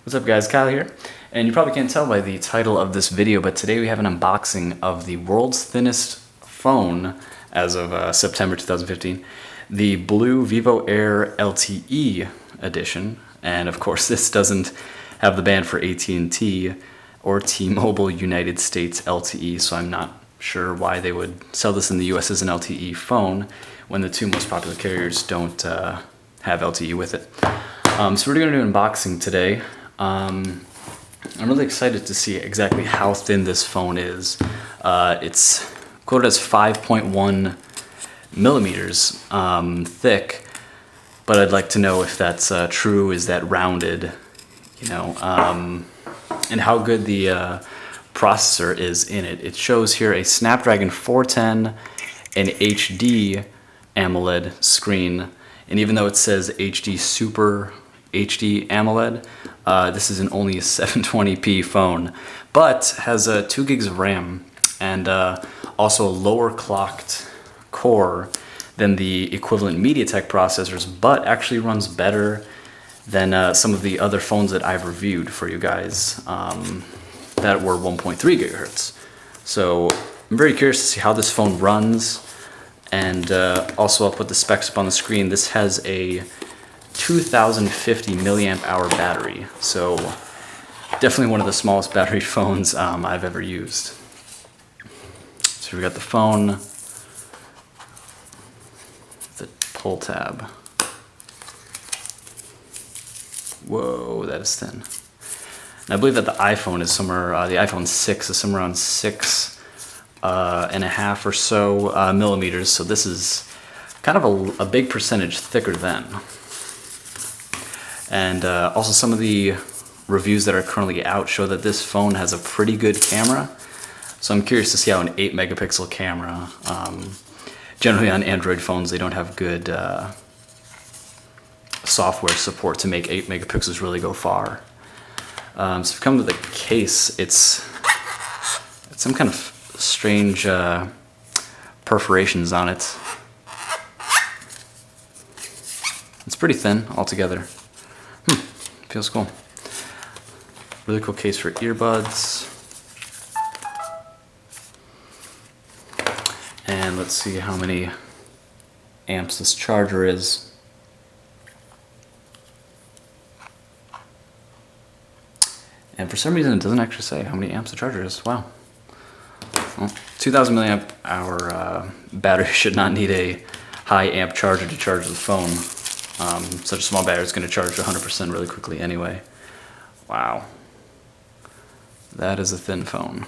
What's up guys, Kyle here, and you probably can't tell by the title of this video, but today we have an unboxing of the world's thinnest phone as of September 2015, the Blu Vivo Air LTE edition, and of course this doesn't have the band for AT&T or T-Mobile United States LTE, so I'm not sure why they would sell this in the US as an LTE phone when the two most popular carriers don't have LTE with it. So we're going to do an unboxing today. I'm really excited to see exactly how thin this phone is. It's quoted as 5.1 millimeters thick, but I'd like to know if that's true. Is that rounded? And how good the processor is in it. It shows here a Snapdragon 410, an HD AMOLED screen, and even though it says HD Super HD AMOLED, this is only a 720p phone, but has 2 gigs of RAM and also a lower clocked core than the equivalent MediaTek processors, but actually runs better than some of the other phones that I've reviewed for you guys that were 1.3 gigahertz. So I'm very curious to see how this phone runs, and also I'll put the specs up on the screen. This has a 2050 milliamp hour battery, so definitely one of the smallest battery phones I've ever used. So we got the phone, the pull tab. Whoa, that is thin. And I believe that the iPhone is somewhere, the iPhone 6 is somewhere around 6.5 or so millimeters, so this is kind of a big percentage thicker than. And also some of the reviews that are currently out show that this phone has a pretty good camera. So I'm curious to see how an 8 megapixel camera, generally on Android phones they don't have good software support to make 8 megapixels really go far. So if you come to the case, it's some kind of strange perforations on it. It's pretty thin altogether. Feels cool. Really cool case for earbuds. And let's see how many amps this charger is. And for some reason it doesn't actually say how many amps the charger is. Wow. Well, 2000 milliamp hour battery should not need a high amp charger to charge the phone. Such a small battery is going to charge 100% really quickly anyway. Wow. That is a thin phone.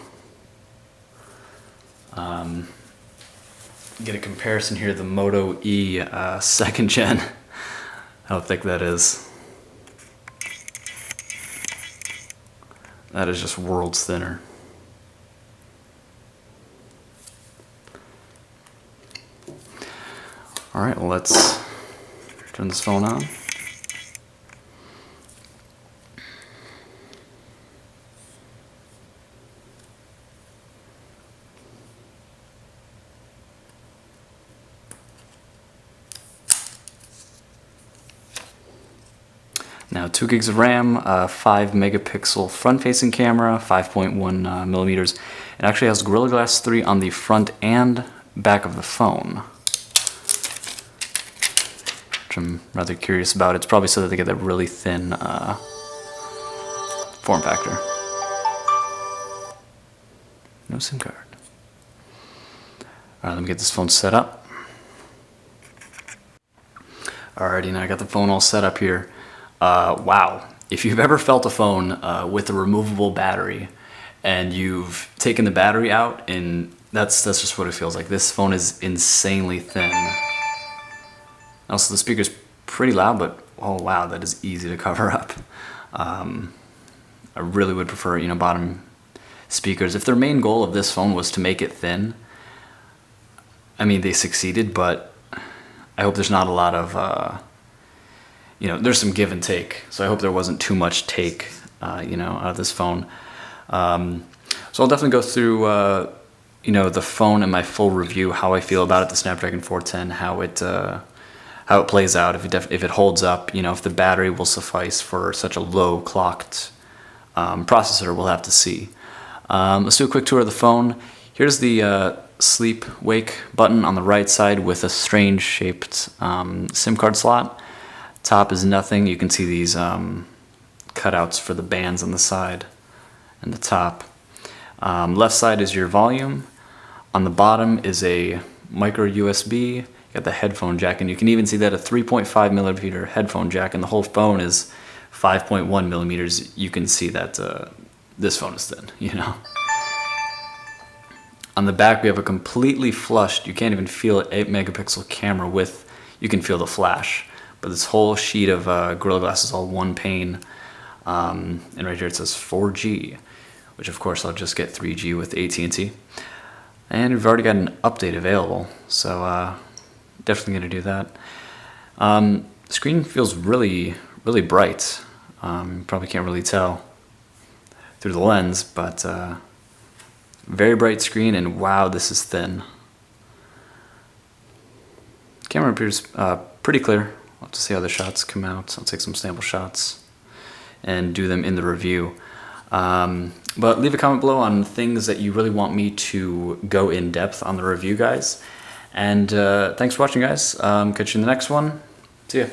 Get a comparison here, the Moto E 2nd gen. How thick that is. That is just worlds thinner. Alright, well let's turn this phone on. Now 2 gigs of RAM, 5 megapixel front-facing camera, 5.1 millimeters. It actually has Gorilla Glass 3 on the front and back of the phone, which I'm rather curious about. It's probably so that they get that really thin form factor. No SIM card. Alright, let me get this phone set up. Alrighty, now I got the phone all set up here. Wow, if you've ever felt a phone with a removable battery and you've taken the battery out, and that's just what it feels like. This phone is insanely thin. Also, the speaker's pretty loud, but oh wow, that is easy to cover up. I really would prefer, bottom speakers. If their main goal of this phone was to make it thin, I mean, they succeeded, but I hope there's not a lot of, there's some give and take. So I hope there wasn't too much take, out of this phone. So I'll definitely go through, the phone and my full review, how I feel about it, the Snapdragon 410, how how it plays out, if it holds up, you know, if the battery will suffice for such a low clocked processor, we'll have to see. Let's do a quick tour of the phone. Here's the sleep wake button on the right side with a strange shaped SIM card slot. Top is nothing. You can see these cutouts for the bands on the side and the top. Left side is your volume. On the bottom is a micro USB. You got the headphone jack, and you can even see that a 3.5 millimeter headphone jack, and the whole phone is 5.1 millimeters. You can see that this phone is thin, you know. On the back we have a completely flushed, you can't even feel it, 8 megapixel camera with, you can feel the flash. But this whole sheet of Gorilla Glass is all one pane. And right here it says 4G, which of course I'll just get 3G with AT&T. And we've already got an update available, so definitely going to do that. The screen feels really, really bright. Probably can't really tell through the lens, but very bright screen, and wow, this is thin. Camera appears pretty clear. We'll have to see how the shots come out. I'll take some sample shots and do them in the review. But leave a comment below on things that you really want me to go in depth on the review, guys. And thanks for watching, guys. Catch you in the next one. See ya.